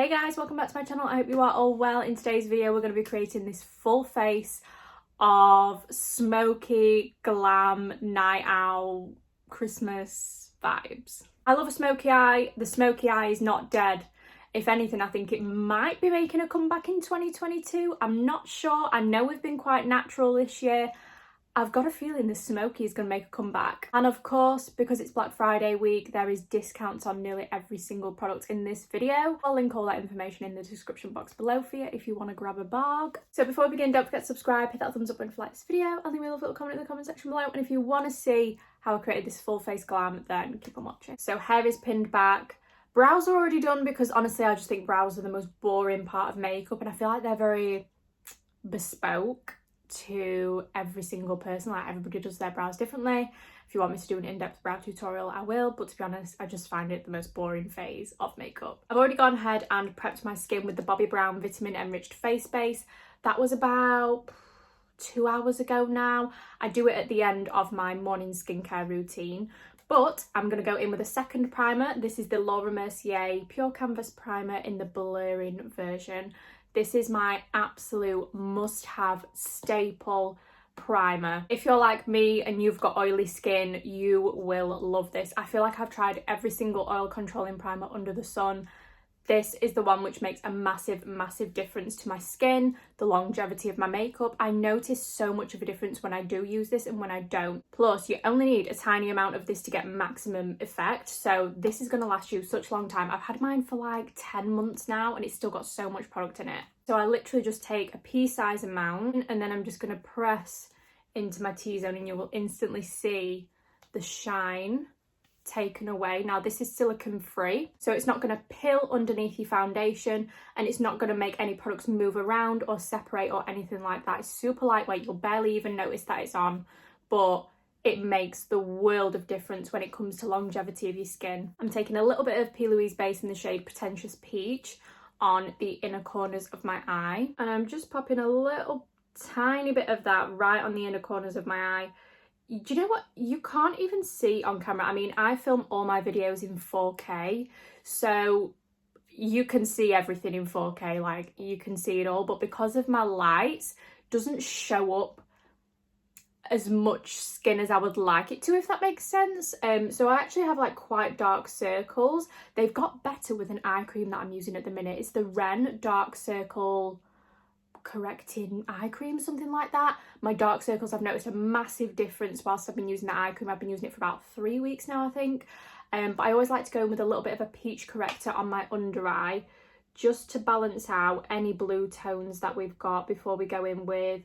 Hey guys, welcome back to my channel. I hope you are all well. In today's video we're going to be creating this full face of smoky glam night owl Christmas vibes. I love a smoky eye. The smoky eye is not dead. If anything, I think it might be making a comeback in 2022. I'm not sure. I know we've been quite natural this year. I've got a feeling the smoky is going to make a comeback. And of course, because it's Black Friday week, there is discounts on nearly every single product in this video. I'll link all that information in the description box below for you if you want to grab a barg. So before we begin, don't forget to subscribe, hit that thumbs up button if you like this video, and leave me a little comment in the comment section below. And if you want to see how I created this full face glam, then keep on watching. So hair is pinned back. Brows are already done because honestly, I just think brows are the most boring part of makeup, and I feel like they're very bespoke to every single person. Like, everybody does their brows differently. If you want me to do an in-depth brow tutorial, I will, but to be honest, I just find it the most boring phase of makeup. I've already gone ahead and prepped my skin with the Bobbi Brown Vitamin Enriched Face Base. That was about 2 hours ago now. I do it at the end of my morning skincare routine, but I'm going to go in with a second primer. This is the Laura Mercier Pure Canvas Primer in the blurring version. This is my absolute must-have staple primer. If you're like me and you've got oily skin, you will love this. I feel like I've tried every single oil controlling primer under the sun. This is the one which makes a massive difference to my skin, the longevity of my makeup. I notice so much of a difference when I do use this and when I don't. Plus, you only need a tiny amount of this to get maximum effect. So this is going to last you such a long time. I've had mine for like 10 months now and it's still got so much product in it. So I literally just take a pea-size amount and then I'm just going to press into my T-zone and you will instantly see the shine taken away. Now this is silicone free, so it's not going to pill underneath your foundation and it's not going to make any products move around or separate or anything like that. It's super lightweight. You'll barely even notice that it's on, but it makes the world of difference when it comes to longevity of your skin. I'm taking a little bit of PLOUISE base in the shade Pretentious Peach on the inner corners of my eye, and I'm just popping a little tiny bit of that right on the inner corners of my eye. Do you know what? You can't even see on camera. I mean, I film all my videos in 4K, so you can see everything in 4K, like you can see it all, but because of my lights, it doesn't show up as much skin as I would like it to, if that makes sense. So I actually have like quite dark circles. They've got better with an eye cream that I'm using at the minute. It's the Ren Dark Circle Correcting eye cream, something like that. My dark circles, I've noticed a massive difference whilst I've been using the eye cream. I've been using it for about 3 weeks now, I think. But I always like to go in with a little bit of a peach corrector on my under eye just to balance out any blue tones that we've got before we go in with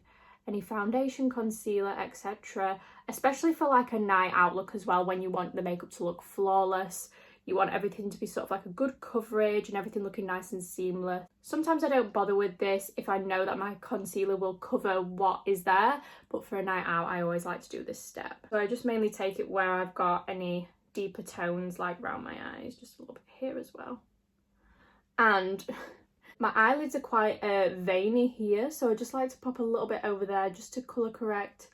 any foundation, concealer, etc. Especially for like a night out look as well, when you want the makeup to look flawless. You want everything to be sort of like a good coverage and everything looking nice and seamless. Sometimes I don't bother with this if I know that my concealer will cover what is there, but for a night out I always like to do this step. So I just mainly take it where I've got any deeper tones, like around my eyes, just a little bit here as well. And my eyelids are quite veiny here, so I just like to pop a little bit over there just to colour correct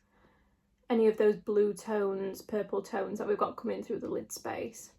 any of those blue tones, purple tones that we've got coming through the lid space.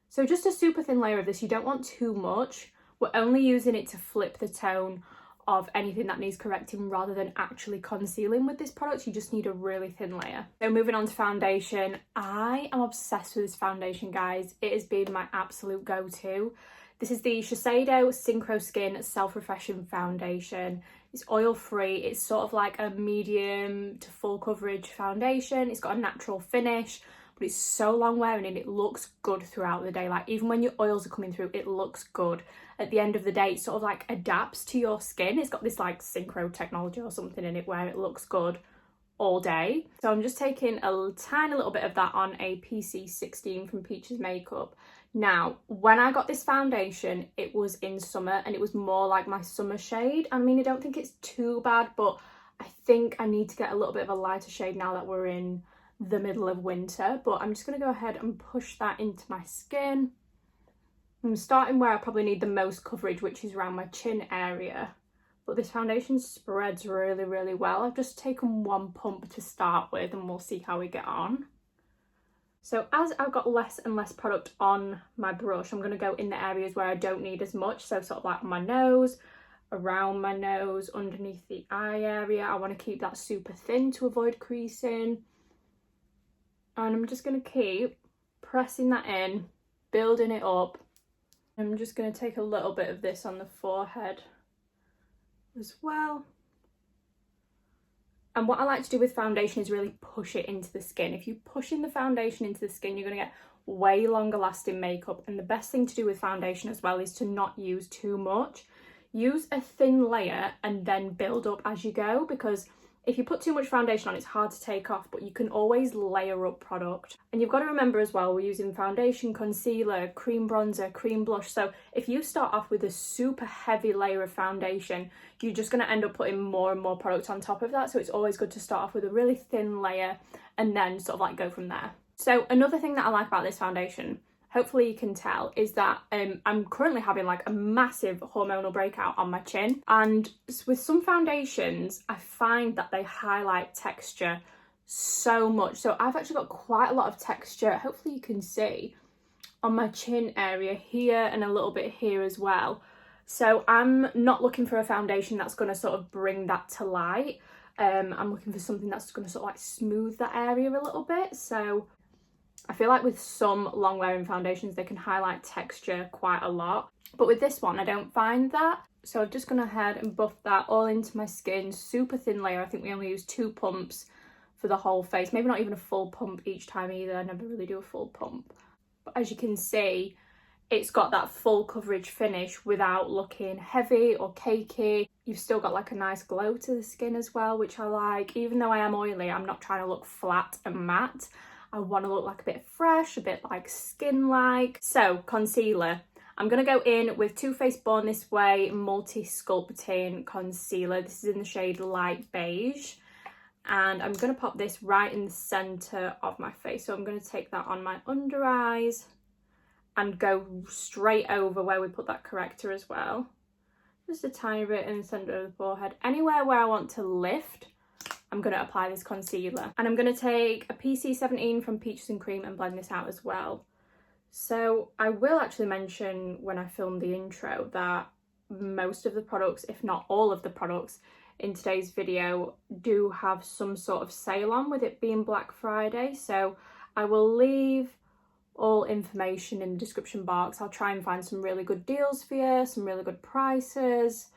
So just a super thin layer of this. You don't want too much. We're only using it to flip the tone of anything that needs correcting rather than actually concealing with this product. You just need a really thin layer. So moving on to foundation. I am obsessed with this foundation, guys. It has been my absolute go-to. This is the Shiseido Synchro Skin Self-Refreshing Foundation. It's oil-free. It's sort of like a medium to full coverage foundation. It's got a natural finish, but it's so long wearing and it looks good throughout the day. Like, even when your oils are coming through, it looks good. At the end of the day, it sort of like adapts to your skin. It's got this like synchro technology or something in it where it looks good all day. So I'm just taking a tiny little bit of that on a PC16 from Peaches Makeup. Now, when I got this foundation, it was in summer and it was more like my summer shade. I mean, I don't think it's too bad, but I think I need to get a little bit of a lighter shade now that we're in the middle of winter. But I'm just going to go ahead and push that into my skin. I'm starting where I probably need the most coverage, which is around my chin area. But this foundation spreads really well. I've just taken one pump to start with and we'll see how we get on. So as I've got less and less product on my brush, I'm going to go in the areas where I don't need as much. So sort of like on my nose, around my nose, underneath the eye area. I want to keep that super thin to avoid creasing. And I'm just going to keep pressing that in, building it up. I'm just going to take a little bit of this on the forehead as well. And what I like to do with foundation is really push it into the skin. If you're pushing the foundation into the skin, you're going to get way longer lasting makeup. And the best thing to do with foundation as well is to not use too much. Use a thin layer and then build up as you go, because if you put too much foundation on, it's hard to take off, but you can always layer up product. And you've got to remember as well, we're using foundation, concealer, cream bronzer, cream blush. So if you start off with a super heavy layer of foundation, you're just going to end up putting more and more product on top of that. So it's always good to start off with a really thin layer and then sort of like go from there. So another thing that I like about this foundation, hopefully you can tell, is that I'm currently having like a massive hormonal breakout on my chin. And with some foundations, I find that they highlight texture so much. So I've actually got quite a lot of texture, hopefully you can see, on my chin area here and a little bit here as well. So I'm not looking for a foundation that's going to sort of bring that to light. I'm looking for something that's going to sort of like smooth that area a little bit. So I feel like with some long wearing foundations, they can highlight texture quite a lot. But with this one, I don't find that. So I've just gone ahead and buffed that all into my skin. Super thin layer. I think we only use 2 pumps for the whole face. Maybe not even a full pump each time either. I never really do a full pump. But as you can see, it's got that full coverage finish without looking heavy or cakey. You've still got like a nice glow to the skin as well, which I like. Even though I am oily, I'm not trying to look flat and matte. I want to look like a bit fresh, a bit like skin-like. So concealer. I'm going to go in with Too Faced Born This Way Multi-Sculpting Concealer. This is in the shade Light Beige. And I'm going to pop this right in the centre of my face. So I'm going to take that on my under eyes and go straight over where we put that corrector as well. Just a tiny bit in the centre of the forehead. Anywhere where I want to lift, I'm going to apply this concealer. And I'm going to take a PC17 from Peaches and Cream and blend this out as well. So I will actually mention when I film the intro that most of the products, if not all of the products in today's video, do have some sort of sale on, with it being Black Friday. So I will leave all information in the description box. I'll try and find some really good deals for you, some really good prices,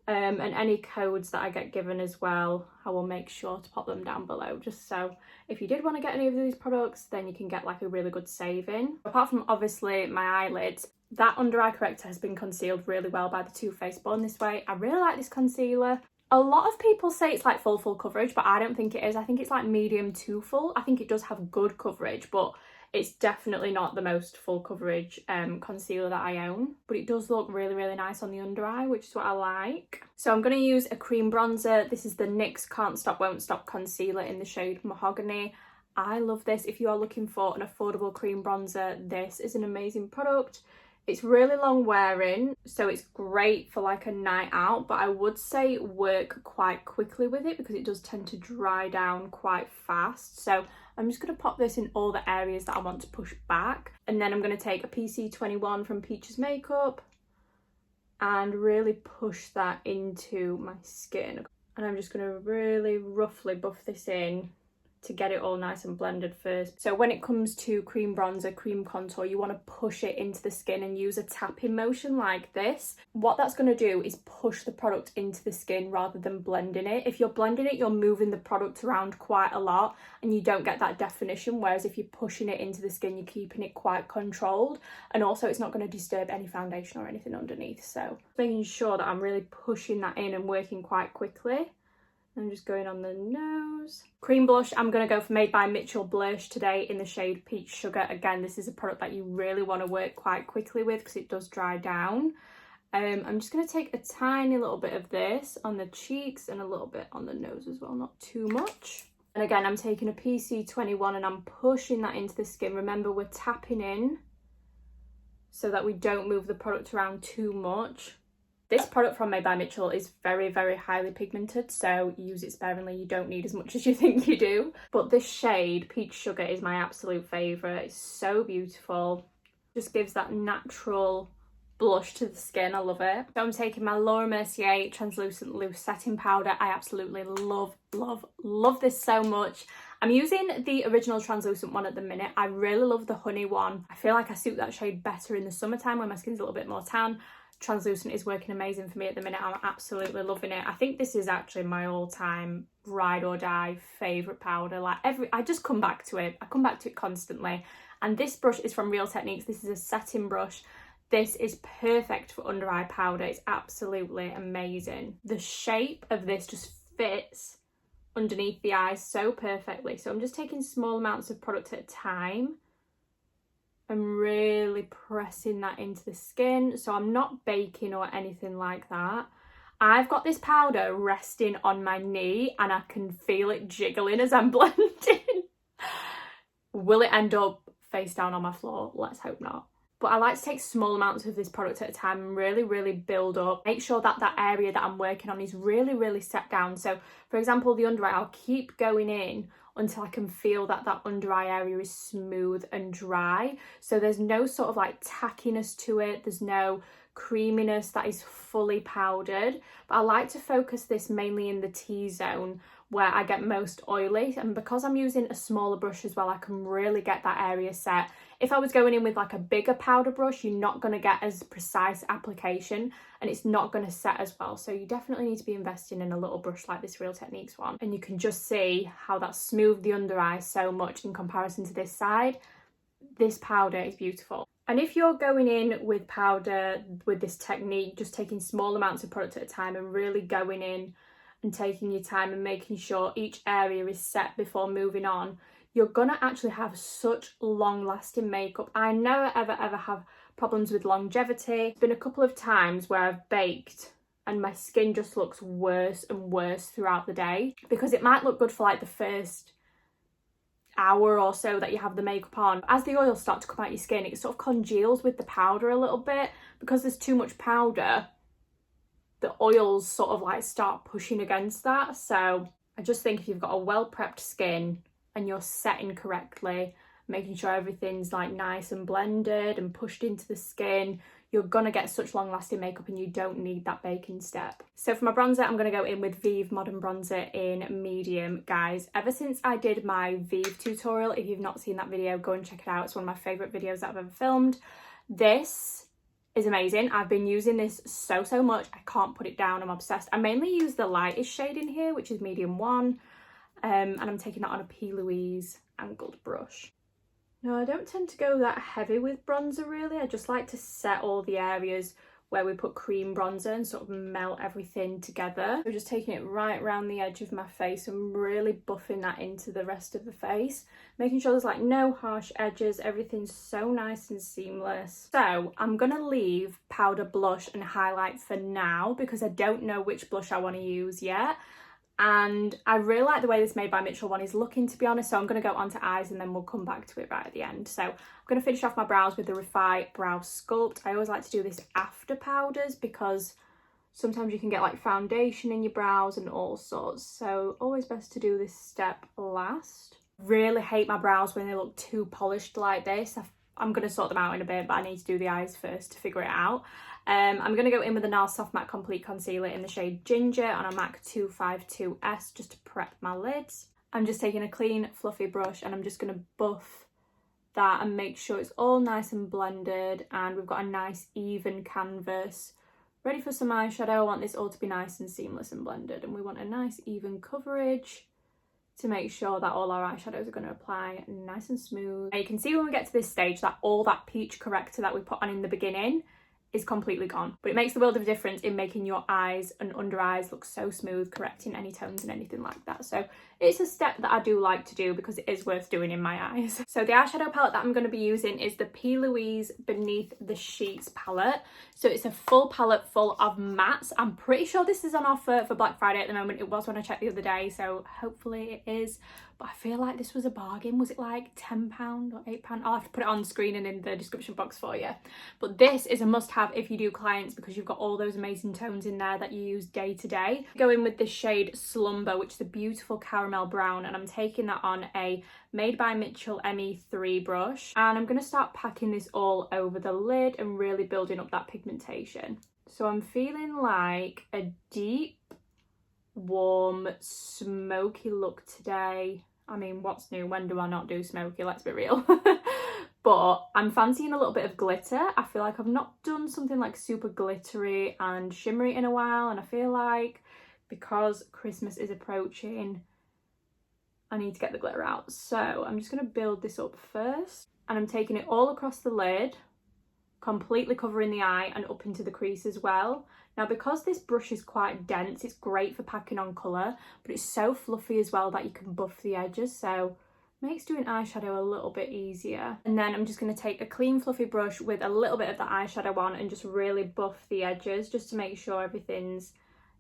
and any codes that I get given as well, I will make sure to pop them down below, just so if you did want to get any of these products, then you can get like a really good saving. Apart from obviously my eyelids, that under eye corrector has been concealed really well by the Too Faced Born This Way. I really like this concealer. A lot of people say it's like full coverage, but I don't think it is. I think it's like medium to full. I think it does have good coverage, but it's definitely not the most full coverage concealer that I own, but it does look really, really nice on the under eye, which is what I like. So I'm going to use a cream bronzer. This is the NYX Can't Stop Won't Stop concealer in the shade Mahogany. I love this. If you are looking for an affordable cream bronzer, this is an amazing product. It's really long wearing, so it's great for like a night out, but I would say work quite quickly with it because it does tend to dry down quite fast. So I'm just going to pop this in all the areas that I want to push back. And then I'm going to take a PC21 from Peaches Makeup and really push that into my skin. And I'm just going to really roughly buff this in to get it all nice and blended first. So when it comes to cream bronzer, cream contour, you want to push it into the skin and use a tapping motion like this. What that's going to do is push the product into the skin rather than blending it. If you're blending it, you're moving the product around quite a lot and you don't get that definition, whereas if you're pushing it into the skin, you're keeping it quite controlled, and also it's not going to disturb any foundation or anything underneath. So making sure that I'm really pushing that in and working quite quickly. I'm just going on the nose. Cream blush, I'm going to go for Made by Mitchell Blush today in the shade Peach Sugar. Again, this is a product that you really want to work quite quickly with because it does dry down. I'm just going to take a tiny little bit of this on the cheeks and a little bit on the nose as well, not too much. And again, I'm taking a PC21 and I'm pushing that into the skin. Remember, we're tapping in so that we don't move the product around too much. This product from Made by Mitchell is very, very highly pigmented, so use it sparingly. You don't need as much as you think you do. But this shade, Peach Sugar, is my absolute favourite. It's so beautiful. Just gives that natural blush to the skin. I love it. So I'm taking my Laura Mercier Translucent Loose Setting Powder. I absolutely love, love, love this so much. I'm using the original translucent one at the minute. I really love the honey one. I feel like I suit that shade better in the summertime when my skin's a little bit more tan. Translucent is working amazing for me at the minute. I'm absolutely loving it. I think this is actually my all-time ride or die favourite powder. Like I just come back to it. I come back to it constantly. And this brush is from Real Techniques. This is a setting brush. This is perfect for under eye powder. It's absolutely amazing. The shape of this just fits underneath the eyes so perfectly. So I'm just taking small amounts of product at a time and really pressing that into the skin. So I'm not baking or anything like that. I've got this powder resting on my knee and I can feel it jiggling as I'm blending. Will it end up face down on my floor? Let's hope not. But I like to take small amounts of this product at a time and really, really build up. Make sure that that area that I'm working on is really, really set down. So, for example, the under eye, I'll keep going in until I can feel that that under eye area is smooth and dry. So there's no sort of like tackiness to it. There's no creaminess that is fully powdered. But I like to focus this mainly in the T-zone where I get most oily, and because I'm using a smaller brush as well, I can really get that area set. If I was going in with like a bigger powder brush, you're not going to get as precise application and it's not going to set as well. So you definitely need to be investing in a little brush like this Real Techniques one. And you can just see how that smoothed the under eye so much in comparison to this side. This powder is beautiful. And if you're going in with powder with this technique, just taking small amounts of product at a time and really going in and taking your time and making sure each area is set before moving on, you're gonna actually have such long lasting makeup. I never ever have problems with longevity. There's been a couple of times where I've baked and my skin just looks worse and worse throughout the day, because it might look good for like the first hour or so that you have the makeup on. As the oils start to come out your skin, it sort of congeals with the powder a little bit. Because there's too much powder, the oils sort of like start pushing against that. So I just think if you've got a well prepped skin and you're setting correctly, making sure everything's like nice and blended and pushed into the skin, you're gonna get such long lasting makeup and you don't need that baking step. So for my bronzer, I'm gonna go in with Vive Modern Bronzer in medium. Guys, ever since I did my Vive tutorial, if you've not seen that video, go and check it out. It's one of my favorite videos that I've ever filmed. This is amazing. I've been using this so much. I can't put it down. I'm obsessed. I mainly use the lightest shade in here, which is medium 1. And I'm taking that on a P. Louise angled brush. No, I don't tend to go that heavy with bronzer really. I just like to set all the areas where we put cream bronzer and sort of melt everything together. So just taking it right around the edge of my face and really buffing that into the rest of the face, making sure there's like no harsh edges, everything's so nice and seamless. So I'm gonna leave powder, blush and highlight for now because I don't know which blush I want to use yet. And I really like the way this Made by Mitchell one is looking, to be honest, so I'm going to go on to eyes and then we'll come back to it right at the end. So I'm going to finish off my brows with the Refy Brow Sculpt. I always like to do this after powders because sometimes you can get like foundation in your brows and all sorts, so always best to do this step last. Really hate my brows when they look too polished like this. I'm going to sort them out in a bit, but I need to do the eyes first to figure it out. I'm going to go in with the NARS Soft Matte Complete Concealer in the shade Ginger on a MAC 252S just to prep my lids. I'm just taking a clean fluffy brush and I'm just going to buff that and make sure it's all nice and blended and we've got a nice even canvas ready for some eyeshadow. I want this all to be nice and seamless and blended, and we want a nice even coverage to make sure that all our eyeshadows are going to apply nice and smooth. Now you can see when we get to this stage that all that peach corrector that we put on in the beginning is completely gone, but it makes the world of a difference in making your eyes and under eyes look so smooth, correcting any tones and anything like that. So it's a step that I do like to do because it is worth doing in my eyes. So the eyeshadow palette that I'm going to be using is the P. Louise Beneath the Sheets palette. So it's a full palette full of mattes. I'm pretty sure this is on offer for Black Friday at the moment. It was when I checked the other day, so hopefully it is. but I feel like this was a bargain. Was it like £10 or £8? I'll have to put it on screen and in the description box for you. But this is a must-have if you do clients, because you've got all those amazing tones in there that you use day to day. Go in with the shade Slumber, which is a beautiful caramel brown, and I'm taking that on a Made by Mitchell ME3 brush, and I'm going to start packing this all over the lid and really building up that pigmentation. So I'm feeling like a deep, warm, smoky look today. I mean, what's new? When do I not do smoky? Let's be real. But I'm fancying a little bit of glitter. I feel like I've not done something like super glittery and shimmery in a while, and I feel like because Christmas is approaching, I need to get the glitter out. So I'm just going to build this up first, and I'm taking it all across the lid, completely covering the eye and up into the crease as well. Now, because this brush is quite dense, it's great for packing on colour, but it's so fluffy as well that you can buff the edges, so makes doing eyeshadow a little bit easier. And then I'm just going to take a clean fluffy brush with a little bit of the eyeshadow on and just really buff the edges, just to make sure everything's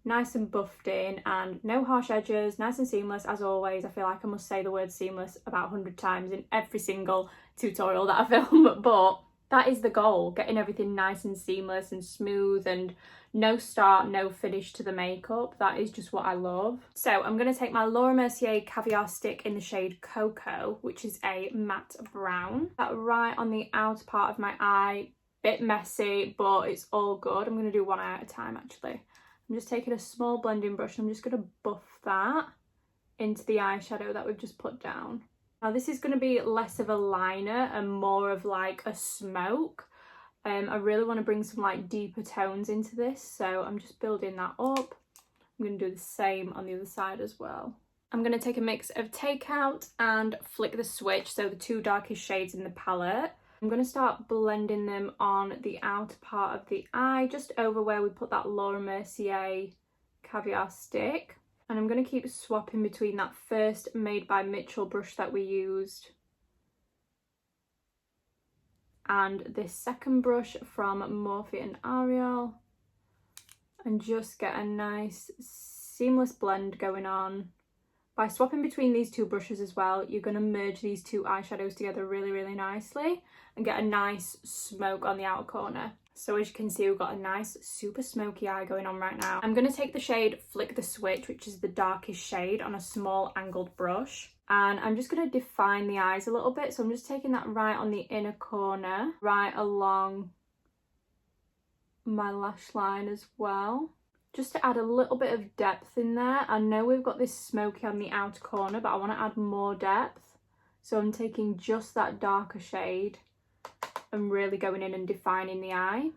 nice and buffed in and no harsh edges, nice and seamless. As always, I feel like I must say the word seamless about 100 times in every single tutorial that I film, but that is the goal, getting everything nice and seamless and smooth and no start, no finish to the makeup. That is just what I love. So I'm going to take my Laura Mercier Caviar Stick in the shade Cocoa, which is a matte brown. That right on the outer part of my eye. Bit messy, but it's all good. I'm going to do one eye at a time actually. I'm just taking a small blending brush and I'm just going to buff that into the eyeshadow that we've just put down. Now this is going to be less of a liner and more of like a smoke. I really want to bring some like deeper tones into this, so I'm just building that up. I'm going to do the same on the other side as well. I'm going to take a mix of Takeout and Flick the Switch, so the two darkest shades in the palette. I'm going to start blending them on the outer part of the eye, just over where we put that Laura Mercier Caviar Stick. And I'm going to keep swapping between that first Made by Mitchell brush that we used and this second brush from Morphe and Ariel, and just get a nice seamless blend going on. By swapping between these two brushes as well, you're going to merge these two eyeshadows together really, really nicely and get a nice smoke on the outer corner. So as you can see, we've got a nice super smoky eye going on right now. I'm going to take the shade Flick the Switch, which is the darkest shade, on a small angled brush. And I'm just going to define the eyes a little bit. So I'm just taking that right on the inner corner, right along my lash line as well, just to add a little bit of depth in there. I know we've got this smoky on the outer corner, but I want to add more depth. So I'm taking just that darker shade and really going in and defining the eye.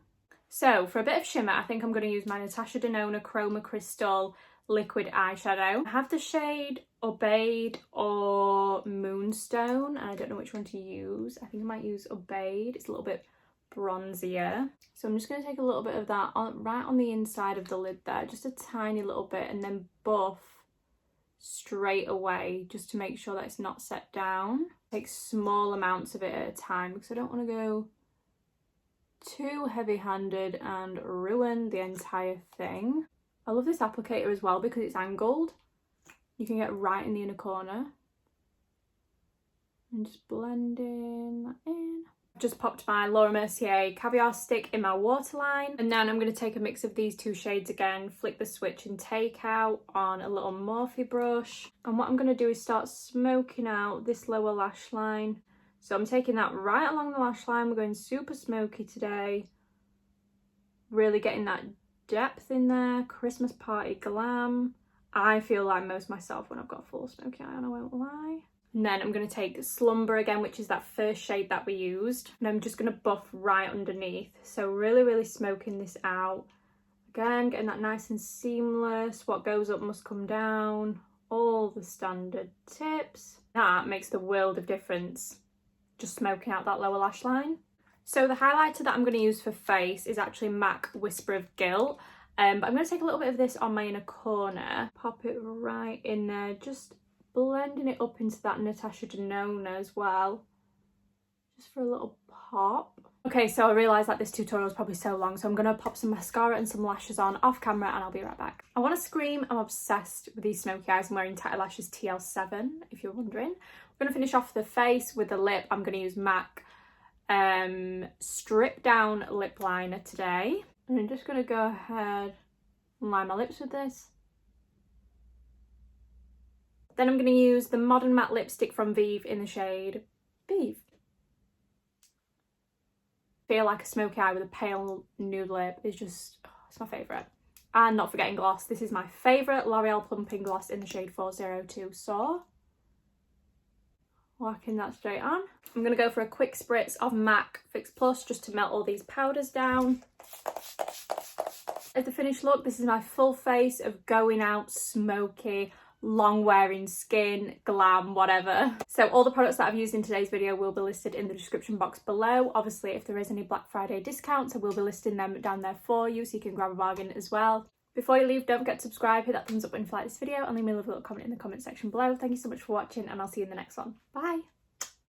So for a bit of shimmer, I think I'm going to use my Natasha Denona Chroma Crystal liquid eyeshadow. I have the shade Obeyed or Moonstone, and I don't know which one to use. I think I might use Obeyed. It's a little bit bronzier. So I'm just going to take a little bit of that right on the inside of the lid there, just a tiny little bit, and then buff straight away just to make sure that it's not set down. Take small amounts of it at a time because I don't want to go too heavy-handed and ruin the entire thing. I love this applicator as well because it's angled. You can get right in the inner corner. And just blending that in. Just popped my Laura Mercier Caviar Stick in my waterline, and then I'm going to take a mix of these two shades again, Flick the Switch and Takeout, on a little Morphe brush. And what I'm going to do is start smoking out this lower lash line. So I'm taking that right along the lash line. We're going super smoky today, really getting that depth in there. Christmas party glam. I feel like most myself when I've got full smoky eye on, I won't lie. And then I'm going to take Slumber again, which is that first shade that we used. And I'm just going to buff right underneath. So really, really smoking this out. Again, getting that nice and seamless. What goes up must come down. All the standard tips. That makes the world of difference. Just smoking out that lower lash line. So the highlighter that I'm going to use for face is actually MAC Whisper of Guilt. But I'm going to take a little bit of this on my inner corner. Pop it right in there. Just blending it up into that Natasha Denona as well, just for a little pop. Okay, so I realised that this tutorial is probably so long, so I'm going to pop some mascara and some lashes on off camera and I'll be right back. I want to scream I'm obsessed with these smoky eyes. I'm wearing Tatti Lashes TL7, if you're wondering. We're going to finish off the face with the lip. I'm going to use MAC Strip Down Lip Liner today. And I'm just going to go ahead and line my lips with this. Then I'm going to use the Modern Matte Lipstick from Vive in the shade Vive. Feel like a smoky eye with a pale nude lip is just, oh, it's my favourite. And not forgetting gloss. This is my favourite L'Oreal Plumping Gloss in the shade 402 Soar. Whacking that straight on. I'm going to go for a quick spritz of MAC Fix Plus just to melt all these powders down. As the finished look, this is my full face of going out smoky, long wearing skin, glam, whatever. So all the products that I've used in today's video will be listed in the description box below. Obviously, if there is any Black Friday discounts, I will be listing them down there for you so you can grab a bargain as well. Before you leave, don't forget to subscribe, hit that thumbs up when you like this video, and leave me a little comment in the comment section below. Thank you so much for watching, and I'll see you in the next one. Bye!